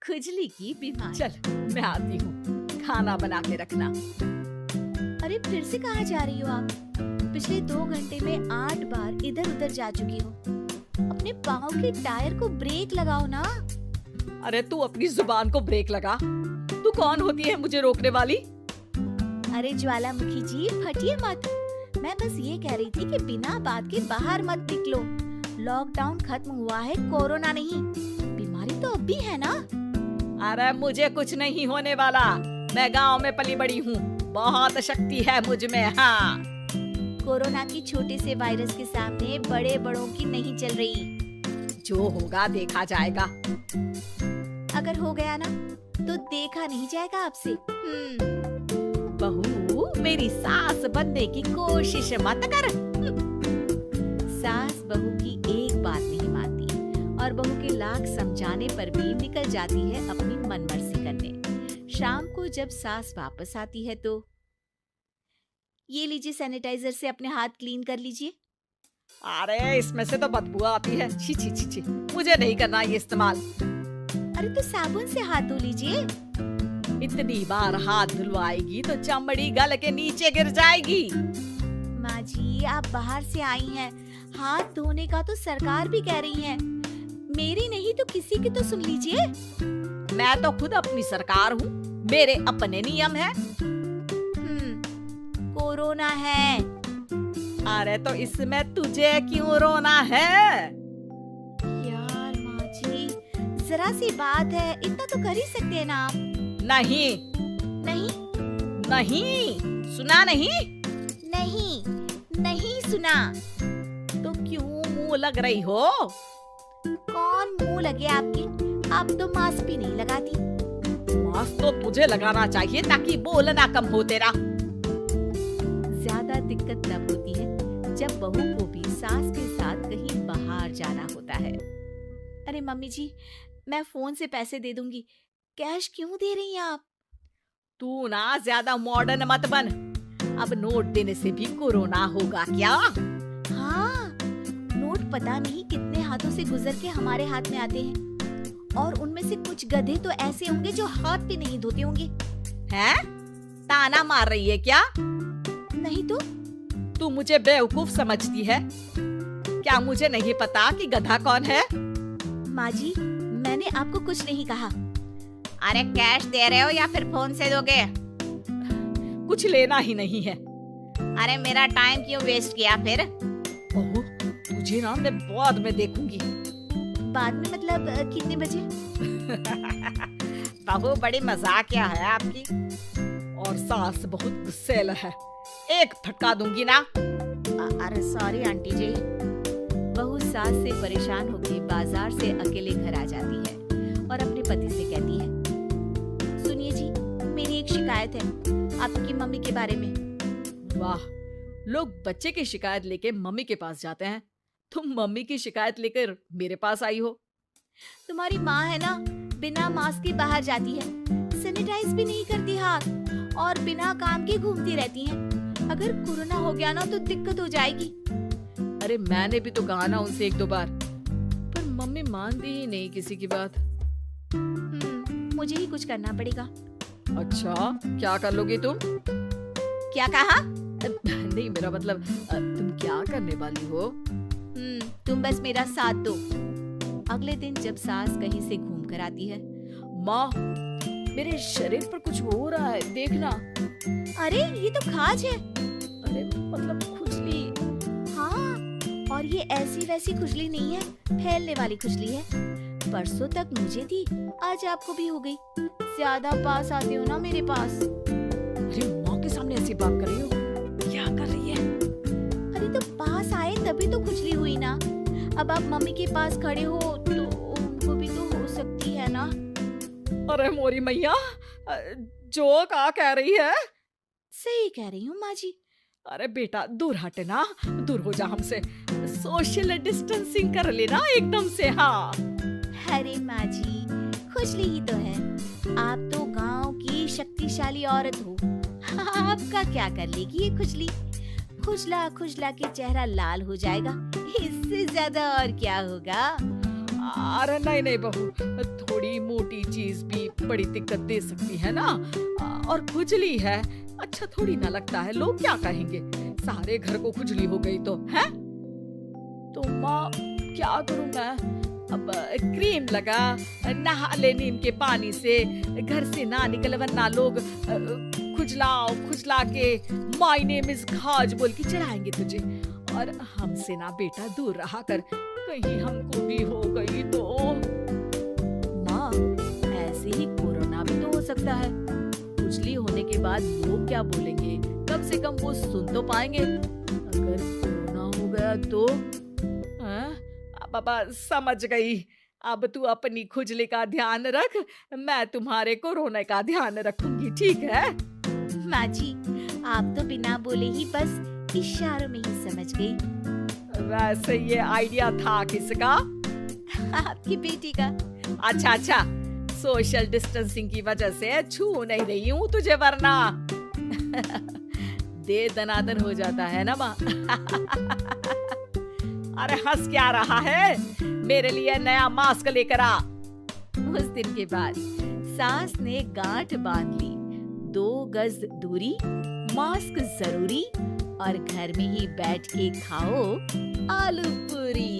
खुजली की बीमारी। चल मैं आती हूँ, खाना बना के रखना। अरे फिर से कहाँ जा रही हो आप? पिछले 2 घंटे में 8 बार इधर उधर जा चुकी हो। अपने पाँव के टायर को ब्रेक लगाओ ना। अरे तू अपनी जुबान को ब्रेक लगा। तू कौन होती है मुझे रोकने वाली? अरे ज्वालामुखी जी फटिए मत। मैं बस ये कह रही थी कि बिना बात के बाहर मत निकलो। लॉकडाउन खत्म हुआ है, कोरोना नहीं। बीमारी तो अब भी है ना। अरे मुझे कुछ नहीं होने वाला। मैं गांव में पली बड़ी हूँ, बहुत शक्ति है मुझ में। हाँ, कोरोना की छोटे से वायरस के सामने बड़े बड़ों की नहीं चल रही। जो होगा देखा जाएगा। अगर हो गया ना तो देखा नहीं जाएगा आपसे। बहू, मेरी सास बनने की कोशिश मत कर। सास बहू की एक बात नहीं मानती और बहू के लाख समझाने पर भी निकल जाती है अपनी मनमर्जी करने। शाम को जब सास वापस आती है तो ये लीजिए, सैनिटाइजर से अपने हाथ क्लीन कर लीजिए। अरे इसमें से तो बदबू आती है। छी छी छी छी, मुझे नहीं करना ये इस्तेमाल। अरे तो साबुन से हाथ धो लीजिए। इतनी बार हाथ धुलवाएगी तो चमड़ी गल के नीचे गिर जाएगी। माँ जी, आप बाहर से आई हैं, हाथ धोने का तो सरकार भी कह रही है। मेरी नहीं तो किसी की तो सुन लीजिए। मैं तो खुद अपनी सरकार हूँ, मेरे अपने नियम हैं। कोरोना है। अरे तो इसमें तुझे क्यों रोना है? यार माँ जी, जरा सी बात है, इतना तो कर ही सकते हैं ना आप। नहीं नहीं नहीं, सुना नहीं? नहीं नहीं सुना। तो क्यों मुंह लग रही हो? कौन मुंह लगे आपके? आप तो मास्क भी नहीं लगाती। मास्क तो तुझे लगाना चाहिए ताकि बोलना कम हो तेरा। ज्यादा दिक्कत तब होती है जब बहू को भी सास के साथ कहीं बाहर जाना होता है। अरे मम्मी जी, मैं फोन से पैसे दे दूंगी, कैश क्यों दे रही हैं आप? तू ना ज्यादा मॉडर्न मत बन। अब नोट देने से भी कोरोना होगा क्या? हाँ, नोट पता नहीं कितने हाथों से गुजर के हमारे हाथ में आते हैं और उनमें से कुछ गधे तो ऐसे होंगे जो हाथ भी नहीं धोते होंगे। हैं? ताना मार रही है क्या? नहीं तो। तू मुझे बेवकूफ समझती है क्या? मुझे नहीं पता कि गधा कौन है? माँ जी, मैंने आपको कुछ नहीं कहा। अरे कैश दे रहे हो या फिर फोन से दोगे? कुछ लेना ही नहीं है। अरे मेरा टाइम क्यों वेस्ट किया फिर? बहू, तुझे ना मैं बाद में देखूंगी। बाद में मतलब कितने बजे? बहू बड़ी मजाकिया है आपकी। और सास बहुत गुस्सेल है, एक फटका दूंगी ना। अरे सॉरी आंटी जी। बहू सास से परेशान होकर बाजार से अकेले घर आ जाती है और अपने पति से कहती है, सुनिए जी, मेरी एक शिकायत है आपकी मम्मी के बारे में। वाह, लोग बच्चे की शिकायत लेके मम्मी के पास जाते हैं, तुम मम्मी की शिकायत लेकर मेरे पास आई हो। तुम्हारी माँ है ना, बिना मास्क के बाहर जाती है, सैनिटाइज भी नहीं करती हाथ और बिना काम के घूमती रहती है। अगर कोरोना हो गया ना तो दिक्कत हो जाएगी। अरे मैंने भी तो कहा ना उनसे 1-2 बार, पर मम्मी मानती ही नहीं किसी की बात। मुझे ही कुछ करना पड़ेगा। अच्छा, क्या कर लोगी तुम? क्या कहा? नहीं, मेरा मतलब तुम क्या करने वाली हो? तुम बस मेरा साथ दो। अगले दिन जब सास कहीं से घूम कर आती है, माँ, मेरे शरीर पर कुछ हो रहा है, देखना। अरे ये तो खाज है। अरे मतलब खुजली। हाँ, और ये ऐसी वैसी खुजली नहीं है, फैलने वाली खुजली है। परसों तक मुझे थी, आज आपको भी हो गई। ज्यादा पास आते हो ना मेरे पास। अरे माँ के सामने ऐसी बात कर रही हो? क्या कर रही है? अरे तो पास आए तभी तो खुजली हुई ना। अब आप मम्मी के पास खड़े हो तो उनको भी तो हो सकती है ना। अरे मोरी मैया, जो का कह रही है? सही कह रही हूँ माँ जी। अरे बेटा दूर हटे ना, दूर हो जा हमसे। सोशल डिस्टेंसिंग कर लेना एकदम से। हाँ, अरे माँ जी, खुजली ही तो है। आप तो गांव की शक्तिशाली औरत हो, आपका क्या कर लेगी ये खुजली? खुजला खुजला के चेहरा लाल हो जाएगा, इससे ज्यादा और क्या होगा? अरे नहीं नहीं बहू, थोड़ी थोड़ी मोटी चीज भी बड़ी दिक्कत दे सकती है ना। और खुजली है, अच्छा थोड़ी ना लगता है, लोग क्या कहेंगे, सारे घर को खुजली हो गई तो है। तो माँ क्या करूं मैं? अब क्रीम लगा, नहा ले नीम के पानी से, घर से ना निकल वरना लोग खुजला के माय नेम इज खाज बोल के चढ़ाएंगे तुझे। और हमसे ना बेटा दूर रहा कर, कहीं हमको भी हो गई तो। माँ, ऐसे ही कोरोना भी तो हो सकता है। खुजली होने के बाद लोग क्या बोलेंगे, कम से कम वो सुन तो पाएंगे। अगर कोरोना हो गया तो? बाबा समझ गई, अब तू अपनी खुजली का ध्यान रख, मैं तुम्हारे कोरोना का ध्यान रखूंगी, ठीक है? माँ जी, आप तो बिना बोले ही बस इशारों में ही समझ गई। वैसे ये आइडिया था किसका? आपकी बेटी का। अच्छा, सोशल डिस्टेंसिंग की वजह से छू नहीं रही हूँ तुझे वरना दे दनादन हो जाता है ना माँ। अरे हंस क्या रहा है, मेरे लिए नया मास्क लेकर आ। उस दिन के बाद सास ने गांठ बांध ली, 2 गज दूरी, मास्क जरूरी, और घर में ही बैठ के खाओ आलू पूरी।